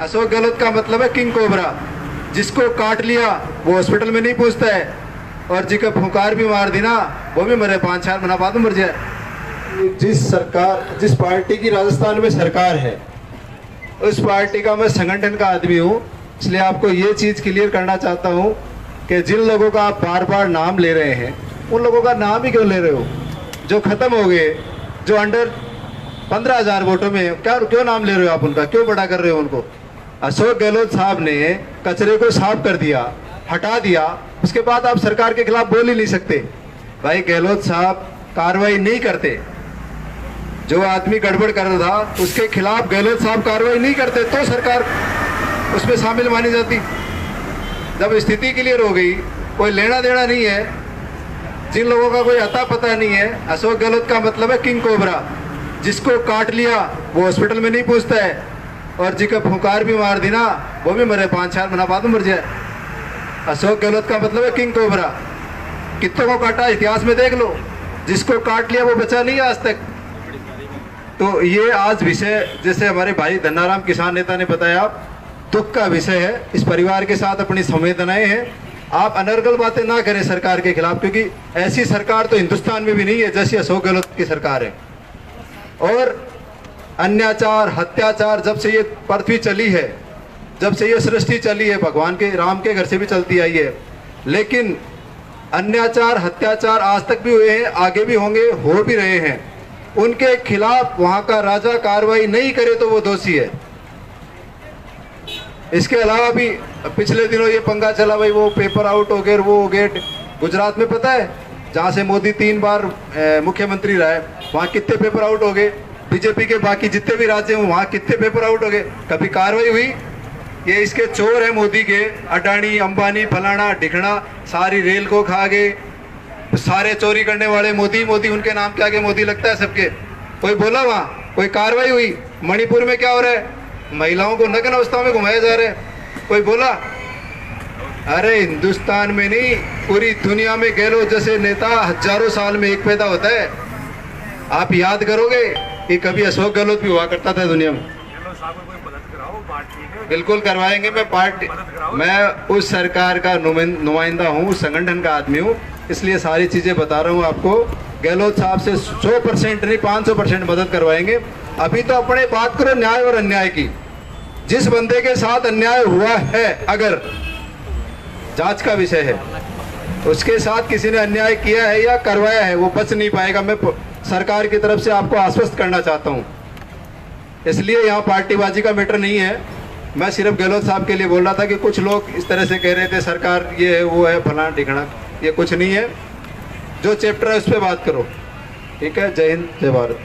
अशोक गहलोत का मतलब है किंग कोबरा। जिसको काट लिया वो हॉस्पिटल में नहीं पूछता है, और जिसका फुंकार भी मार दी ना वो भी मरे 5-4 महीना बाद मर जाए। जिस पार्टी की राजस्थान में सरकार है उस पार्टी का मैं संगठन का आदमी हूँ, इसलिए आपको ये चीज क्लियर करना चाहता हूँ कि जिन लोगों का आप बार बार नाम ले रहे हैं उन लोगों का नाम ही क्यों ले रहे हो जो खत्म हो गए, जो अंडर 15,000 वोटों में, क्या क्यों नाम ले रहे हो आप उनका, क्यों बड़ा कर रहे हो उनको। अशोक गहलोत साहब ने कचरे को साफ कर दिया, हटा दिया, उसके बाद आप सरकार के खिलाफ बोल ही नहीं सकते। भाई गहलोत साहब कार्रवाई नहीं करते, जो आदमी गड़बड़ कर रहा था उसके खिलाफ गहलोत साहब कार्रवाई नहीं करते तो सरकार उसमें शामिल मानी जाती। जब स्थिति क्लियर हो गई, कोई लेना देना नहीं है, जिन लोगों का कोई अता पता नहीं है, अशोक गहलोत का मतलब है किंग कोबरा। जिसको काट लिया वो हॉस्पिटल में नहीं पूछता है, और जिसका फुंकार भी मार दी ना वो भी मरे 5-4 महीना बाद मर जाए। अशोक गहलोत का मतलब है किंग कोबरा। कितनों को काटा इतिहास में देख लो, जिसको काट लिया वो बचा नहीं है आज तक। तो ये आज विषय, जैसे हमारे भाई धन्नाराम किसान नेता ने बताया, दुख का विषय है। इस परिवार के साथ अपनी संवेदनाएं हैं। आप अनर्गल बातें ना करें सरकार के खिलाफ, क्योंकि ऐसी सरकार तो हिंदुस्तान में भी नहीं है जैसी अशोक गहलोत की सरकार है। और अन्याचार, हत्याचार जब से ये पृथ्वी चली है, जब से ये सृष्टि चली है, भगवान के राम के घर से भी चलती आई है, लेकिन अन्याचार हत्याचार आज तक भी हुए हैं, आगे भी होंगे, हो भी रहे हैं। उनके खिलाफ वहां का राजा कार्रवाई नहीं करे तो वो दोषी है। इसके अलावा भी पिछले दिनों ये पंगा चला, भाई वो पेपर आउट हो गए, वो हो गए। गुजरात में पता है जहाँ से मोदी 3 बार मुख्यमंत्री रहा है, वहाँ कितने पेपर आउट हो गए। बीजेपी के बाकी जितने भी राज्य हैं वहाँ कितने पेपर आउट हो गए, कभी कार्रवाई हुई। ये इसके चोर है मोदी के, अडानी अंबानी फलाना ढिकना, सारी रेल को खा गए, सारे चोरी करने वाले मोदी मोदी, उनके नाम के आगे मोदी लगता है सबके। कोई बोला वहाँ, कोई कार्रवाई हुई। मणिपुर में क्या हो रहा है, महिलाओं को नग्न अवस्था में घुमाया जा रहा है, कोई बोला? अरे हिंदुस्तान में नहीं, पूरी दुनिया में गहलोत जैसे नेता हजारों साल में एक पैदा होता है। आप याद करोगे कि कभी अशोक गहलोत भी हुआ करता था दुनिया में। बिल्कुल करवाएंगे। मैं उस सरकार का नुमाइंदा हूँ, उस संगठन का आदमी हूँ, इसलिए सारी चीजें बता रहा हूँ आपको। गहलोत साहब से 100% नहीं 500% मदद करवाएंगे। अभी तो अपने बात करो न्याय और अन्याय की। जिस बंदे के साथ अन्याय हुआ है, अगर जांच का विषय है, उसके साथ किसी ने अन्याय किया है या करवाया है, वो बच नहीं पाएगा। मैं सरकार की तरफ से आपको आश्वस्त करना चाहता हूँ। इसलिए यहाँ पार्टीबाजी का मैटर नहीं है। मैं सिर्फ गहलोत साहब के लिए बोल रहा था कि कुछ लोग इस तरह से कह रहे थे सरकार ये है वो है फलाना ढिकना, ये कुछ नहीं है। जो चैप्टर है उस पर बात करो। ठीक है, जय हिंद जय भारत।